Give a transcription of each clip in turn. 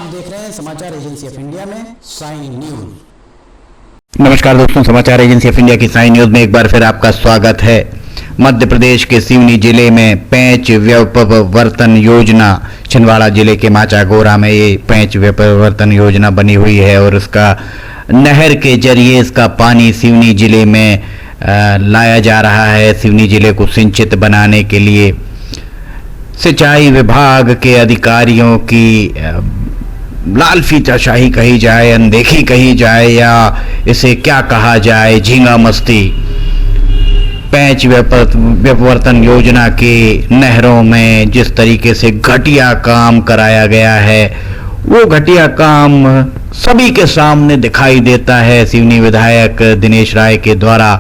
आप देख रहे हैं समाचार एजेंसी ऑफ इंडिया में साइन न्यूज। नमस्कार दोस्तों, समाचार एजेंसी ऑफ इंडिया की साइन न्यूज में एक बार फिर आपका स्वागत है। मध्य प्रदेश के सिवनी जिले में पेंच व्यपवर्तन योजना, छिंदवाड़ा जिले के माचागोरा में ये पेंच व्यपवर्तन योजना बनी हुई है और इसका नहर के जरिए इसका पानी सिवनी जिले में लाया जा रहा है। सिवनी जिले को सिंचित बनाने के लिए सिंचाई विभाग के अधिकारियों की लाल फीताशाही कही जाए, अनदेखी कही जाए या इसे क्या कहा जाए, झींगा मस्ती, पेंच व्यपवर्तन योजना के नहरों में जिस तरीके से घटिया काम कराया गया है, वो घटिया काम सभी के सामने दिखाई देता है। सिवनी विधायक दिनेश राय के द्वारा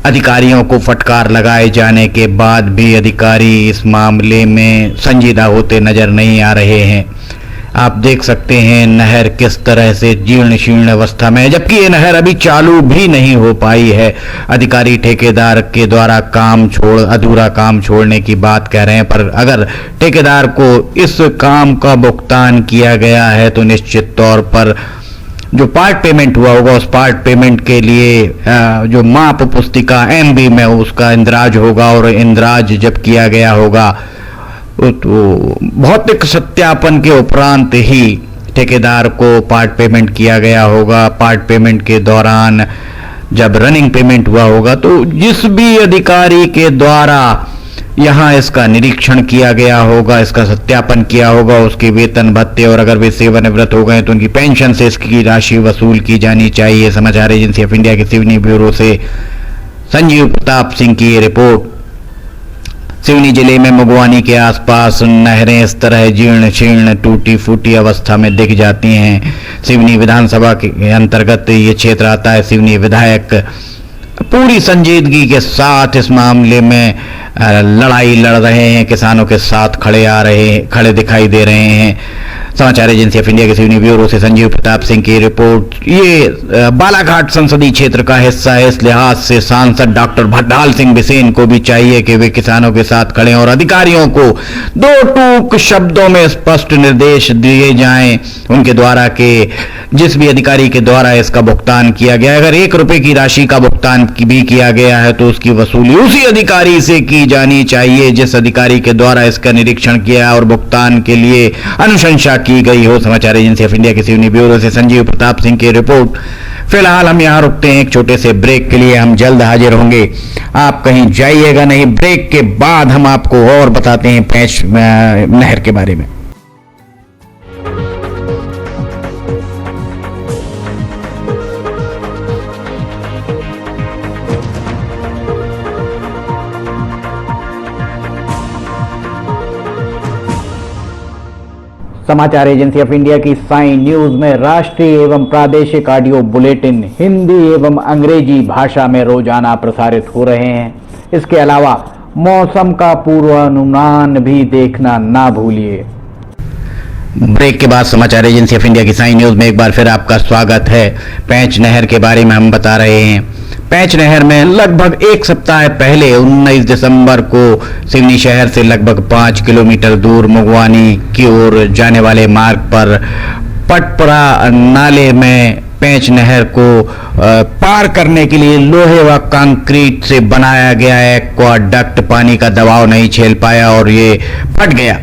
अधिकारियों को फटकार लगाए जाने के बाद भी अधिकारी इस मामले में संजीदा होते नजर नहीं आ रहे हैं। आप देख सकते हैं नहर किस तरह से जीर्ण शीर्ण अवस्था में है, जबकि ये नहर अभी चालू भी नहीं हो पाई है। अधिकारी ठेकेदार के द्वारा अधूरा काम छोड़ने की बात कह रहे हैं, पर अगर ठेकेदार को इस काम का भुगतान किया गया है तो निश्चित तौर पर जो पार्ट पेमेंट हुआ होगा उस पार्ट पेमेंट के लिए जो माप पुस्तिका MB में उसका इंदराज होगा, और इंदराज जब किया गया होगा तो भौतिक सत्यापन के उपरांत ही ठेकेदार को पार्ट पेमेंट किया गया होगा। पार्ट पेमेंट के दौरान जब रनिंग पेमेंट हुआ होगा तो जिस भी अधिकारी के द्वारा यहाँ इसका निरीक्षण किया गया होगा, इसका सत्यापन किया होगा, उसके वेतन भत्ते और अगर वे सेवानिवृत्त हो गए तो उनकी पेंशन से इसकी राशि वसूल की जानी चाहिए। समाचार एजेंसी ऑफ इंडिया के सिवनी ब्यूरो से संजीव प्रताप सिंह की ये रिपोर्ट। सिवनी जिले में मुगवानी के आसपास नहरें इस तरह जीर्ण शीर्ण टूटी फूटी अवस्था में दिख जाती हैं। सिवनी विधानसभा के अंतर्गत ये क्षेत्र आता है। सिवनी विधायक पूरी संजीदगी के साथ इस मामले में लड़ाई लड़ रहे हैं, किसानों के साथ खड़े दिखाई दे रहे हैं। समाचार एजेंसी ऑफ इंडिया के सिवनी ब्यूरो से संजीव प्रताप सिंह की रिपोर्ट। ये बालाघाट संसदीय क्षेत्र का हिस्सा है, इस लिहाज से सांसद डॉक्टर भट्टाल सिंह बिसेन को भी चाहिए कि वे किसानों के साथ खड़े और अधिकारियों को दो टूक शब्दों में स्पष्ट निर्देश दिए जाएं उनके द्वारा कि जिस भी अधिकारी के द्वारा इसका भुगतान किया गया, अगर 1 रुपए की राशि का भुगतान भी किया गया है तो उसकी वसूली उसी अधिकारी से की जानी चाहिए जिस अधिकारी के द्वारा इसका निरीक्षण किया और भुगतान के लिए अनुशंसा की गई हो। समाचार एजेंसी ऑफ इंडिया के सिवनी ब्यूरो से संजीव प्रताप सिंह की रिपोर्ट। फिलहाल हम यहां रुकते हैं एक छोटे से ब्रेक के लिए, हम जल्द हाजिर होंगे, आप कहीं जाइएगा नहीं। ब्रेक के बाद हम आपको और बताते हैं पेंच नहर के बारे में। समाचार एजेंसी ऑफ इंडिया की साइन न्यूज में राष्ट्रीय एवं प्रादेशिक ऑडियो बुलेटिन हिंदी एवं अंग्रेजी भाषा में रोजाना प्रसारित हो रहे हैं। इसके अलावा मौसम का पूर्वानुमान भी देखना ना भूलिए। ब्रेक के बाद समाचार एजेंसी ऑफ इंडिया की साइन न्यूज में एक बार फिर आपका स्वागत है। पेंच नहर के बारे में हम बता रहे हैं। पेंच नहर में लगभग 1 सप्ताह पहले 19 दिसंबर को सिवनी शहर से लगभग 5 किलोमीटर दूर मुगवानी की ओर जाने वाले मार्ग पर पटपरा नाले में पेंच नहर को पार करने के लिए लोहे व कंक्रीट से बनाया गया एक्वाडक्ट पानी का दबाव नहीं झेल पाया और ये फट गया।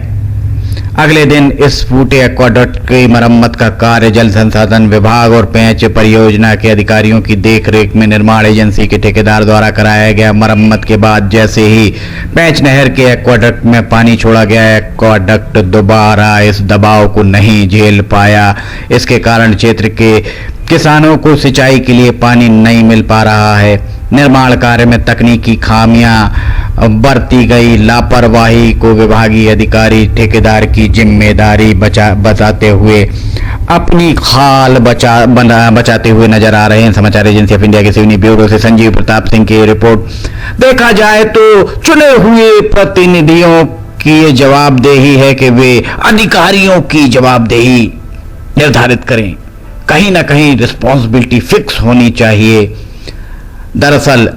अगले दिन इस फूटे एक्वाडक्ट की मरम्मत का कार्य जल संसाधन विभाग और पेंच परियोजना के अधिकारियों की देखरेख में निर्माण एजेंसी के ठेकेदार द्वारा कराया गया। मरम्मत के बाद जैसे ही पेंच नहर के एक्वाडक्ट में पानी छोड़ा गया, एक्वाडक्ट दोबारा इस दबाव को नहीं झेल पाया। इसके कारण क्षेत्र के किसानों को सिंचाई के लिए पानी नहीं मिल पा रहा है। निर्माण कार्य में तकनीकी खामियां बरती गई, लापरवाही को विभागीय अधिकारी ठेकेदार की जिम्मेदारी बताते हुए अपनी खाल बचाते हुए नजर आ रहे हैं। समाचार एजेंसी ऑफ इंडिया के सिवनी ब्यूरो से संजीव प्रताप सिंह की रिपोर्ट। देखा जाए तो चुने हुए प्रतिनिधियों की ये जवाबदेही है कि वे अधिकारियों की जवाबदेही निर्धारित करें। कहीं ना कहीं रिस्पॉन्सिबिलिटी फिक्स होनी चाहिए। दरअसल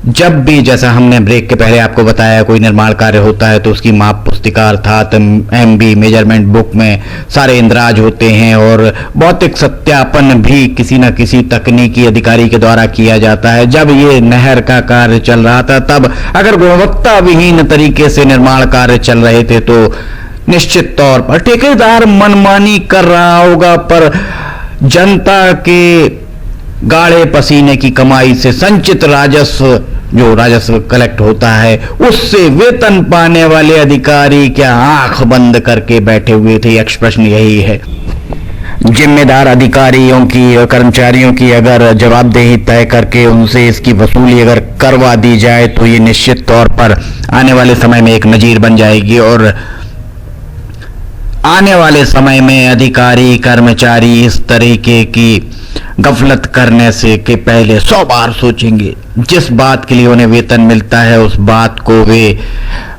जब भी, जैसा हमने ब्रेक के पहले आपको बताया, कोई निर्माण कार्य होता है तो उसकी माप पुस्तिका अर्थात एमबी मेजरमेंट बुक में सारे इंद्राज होते हैं और भौतिक सत्यापन भी किसी न किसी तकनीकी अधिकारी के द्वारा किया जाता है। जब ये नहर का कार्य चल रहा था तब अगर गुणवत्ता विहीन तरीके से निर्माण कार्य चल रहे थे तो निश्चित तौर पर ठेकेदार मनमानी कर रहा होगा, पर जनता के गाढ़े पसीने की कमाई से संचित राजस्व, जो राजस्व कलेक्ट होता है, उससे वेतन पाने वाले अधिकारी क्या आंख बंद करके बैठे हुए थे? यक्ष प्रश्न यही है। जिम्मेदार अधिकारियों की और कर्मचारियों की अगर जवाबदेही तय करके उनसे इसकी वसूली अगर करवा दी जाए तो ये निश्चित तौर पर आने वाले समय में एक नजीर बन जाएगी और आने वाले समय में अधिकारी कर्मचारी इस तरीके की गफलत करने से के पहले 100 बार सोचेंगे। जिस बात के लिए उन्हें वेतन मिलता है उस बात को वे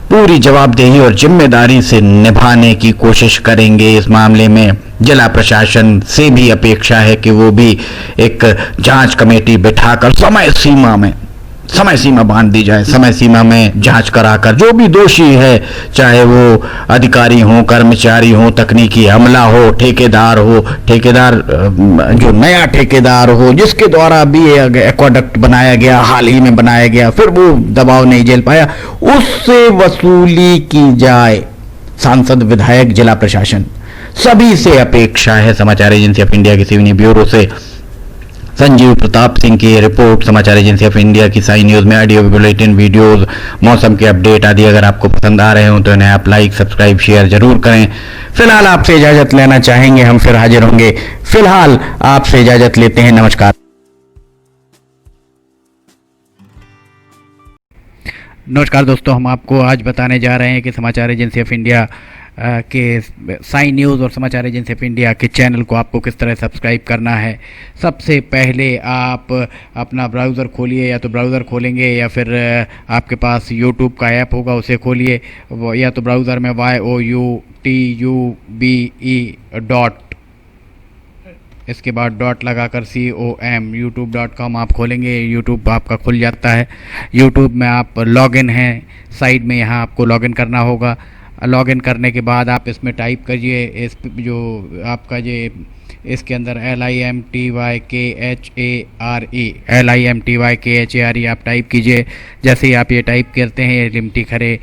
पूरी जवाबदेही और जिम्मेदारी से निभाने की कोशिश करेंगे। इस मामले में जिला प्रशासन से भी अपेक्षा है कि वो भी एक जांच कमेटी बिठाकर समय सीमा बांध दी जाए। समय सीमा में जांच कराकर जो भी दोषी है, चाहे वो अधिकारी हो, कर्मचारी हो, तकनीकी अमला हो, ठेकेदार जो नया ठेकेदार हो, जिसके द्वारा भी एक्वाडक्ट बनाया गया, हाल ही में बनाया गया, फिर वो दबाव नहीं झेल पाया, उससे वसूली की जाए। सांसद, विधायक, जिला प्रशासन सभी से अपेक्षा है। समाचार एजेंसी ऑफ इंडिया की सिवनी ब्यूरो से संजीव प्रताप सिंह की रिपोर्ट। समाचार एजेंसी ऑफ इंडिया की साई न्यूज में ऑडियो बुलेटिन, वीडियोस, मौसम के अपडेट आदि अगर आपको पसंद आ रहे हो तो इन्हें आप लाइक, सब्सक्राइब, शेयर जरूर करें। फिलहाल आपसे इजाजत लेना चाहेंगे, हम फिर हाजिर होंगे। फिलहाल आपसे इजाजत लेते हैं, नमस्कार। नमस्कार दोस्तों, हम आपको आज बताने जा रहे हैं कि समाचार एजेंसी ऑफ इंडिया के साई न्यूज़ और समाचार एजेंसी ऑफ इंडिया के चैनल को आपको किस तरह सब्सक्राइब करना है। सबसे पहले आप अपना ब्राउज़र खोलिए, या तो ब्राउज़र खोलेंगे या फिर आपके पास यूट्यूब का ऐप होगा उसे खोलिए, या तो ब्राउज़र में youtube इसके बाद डॉट लगाकर com youtube.com आप खोलेंगे। यूट्यूब आपका खुल जाता है। यूट्यूब में आप लॉगिन हैं, साइड में यहाँ आपको लॉगिन करना होगा। लॉगिन करने के बाद आप इसमें टाइप करिए, इस जो आपका इसके अंदर LIMTYKHARE आप टाइप कीजिए। जैसे ही आप ये टाइप करते हैं, ये लिमटी खरे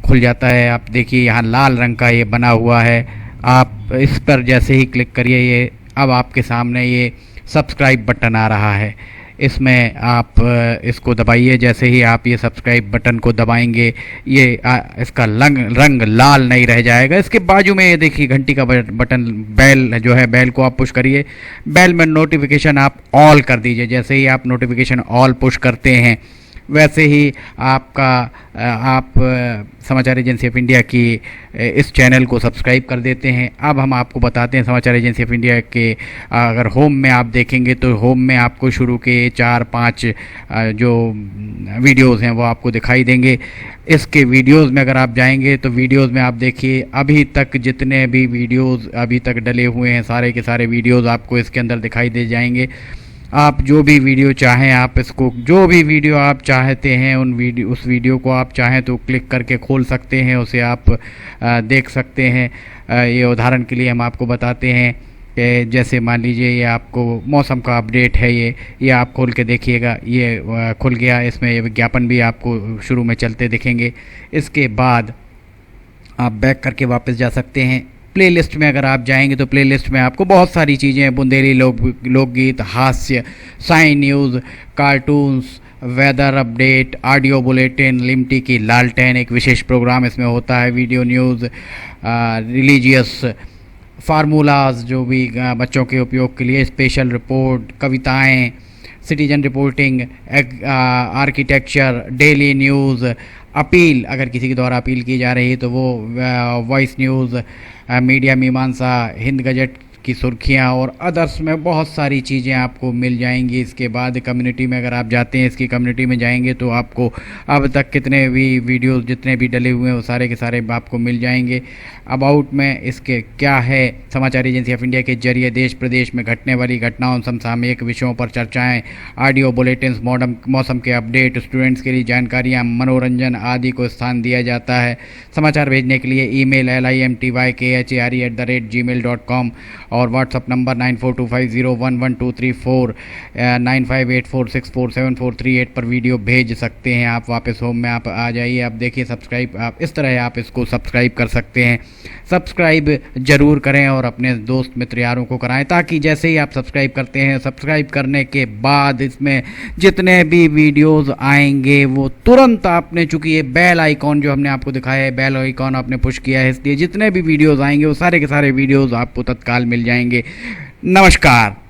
खुल जाता है। आप देखिए यहाँ लाल रंग का ये बना हुआ है, आप इस पर जैसे ही क्लिक करिए, ये अब आपके सामने ये सब्सक्राइब बटन आ रहा है। इसमें आप इसको दबाइए। जैसे ही आप ये सब्सक्राइब बटन को दबाएंगे, ये इसका रंग लाल नहीं रह जाएगा। इसके बाजू में ये देखिए घंटी का बटन, बेल जो है, बेल को आप पुश करिए। बेल में नोटिफिकेशन आप ऑल कर दीजिए। जैसे ही आप नोटिफिकेशन ऑल पुश करते हैं, वैसे ही आप समाचार एजेंसी ऑफ इंडिया की इस चैनल को सब्सक्राइब कर देते हैं। अब हम आपको बताते हैं समाचार एजेंसी ऑफ इंडिया के अगर होम में आप देखेंगे तो होम में आपको शुरू के 4-5 जो वीडियोस हैं वो आपको दिखाई देंगे। इसके वीडियोस में अगर आप जाएंगे तो वीडियोस में आप देखिए अभी तक जितने भी वीडियोस अभी तक डले हुए हैं, सारे के सारे वीडियोस आपको इसके अंदर दिखाई दे जाएंगे। आप जो भी वीडियो चाहें, आप इसको जो भी वीडियो आप चाहते हैं उस वीडियो को आप चाहें तो क्लिक करके खोल सकते हैं, उसे आप देख सकते हैं। ये उदाहरण के लिए हम आपको बताते हैं कि जैसे मान लीजिए ये आपको मौसम का अपडेट है, ये आप खोल के देखिएगा, ये खुल गया। इसमें ये विज्ञापन भी आपको शुरू में चलते दिखेंगे। इसके बाद आप बैक करके वापस जा सकते हैं। प्लेलिस्ट में अगर आप जाएंगे तो प्लेलिस्ट में आपको बहुत सारी चीज़ें, बुंदेली लोकगीत, हास्य, Sai news, cartoons, weather update, audio bulletin, Limti की लालटेन एक विशेष प्रोग्राम इसमें होता है, वीडियो न्यूज़, रिलीजियस फार्मूलाज जो भी बच्चों के उपयोग के लिए, स्पेशल रिपोर्ट, कविताएं, citizen reporting, architecture, daily news, appeal अगर किसी के द्वारा अपील की जा रही है तो वो, वॉइस न्यूज़, मीडिया मीमांसा, हिंद गजट की सुर्खियां और अदर्स में बहुत सारी चीज़ें आपको मिल जाएंगी। इसके बाद कम्युनिटी में अगर आप जाते हैं, इसकी कम्युनिटी में जाएंगे तो आपको अब तक कितने भी वीडियोस जितने भी डले हुए हैं वो सारे के सारे आपको मिल जाएंगे। अबाउट में इसके क्या है, समाचार एजेंसी ऑफ इंडिया के जरिए देश प्रदेश में घटने वाली घटनाओं, समसामयिक विषयों पर चर्चाएं, ऑडियो बुलेटिन्स, मौसम के अपडेट, स्टूडेंट्स के लिए जानकारियां, मनोरंजन आदि को स्थान दिया जाता है। समाचार भेजने के लिए ईमेल limtykhare@gmail.com और व्हाट्सअप नंबर 9425011234 9584647438 पर वीडियो भेज सकते हैं। आप वापस होम में आप आ जाइए। आप देखिए सब्सक्राइब, आप इस तरह आप इसको सब्सक्राइब कर सकते हैं। सब्सक्राइब ज़रूर करें और अपने दोस्त मित्र यारों को कराएं, ताकि जैसे ही आप सब्सक्राइब करते हैं, सब्सक्राइब करने के बाद इसमें जितने भी वीडियोस आएंगे वो तुरंत आपने, चूँकि ये बेल आइकॉन जो हमने आपको दिखाया है, बेल आइकॉन आपने पुश किया है, इसलिए जितने भी वीडियोस आएंगे वो सारे के सारे वीडियोस आपको तत्काल मिल जाएंगे। नमस्कार।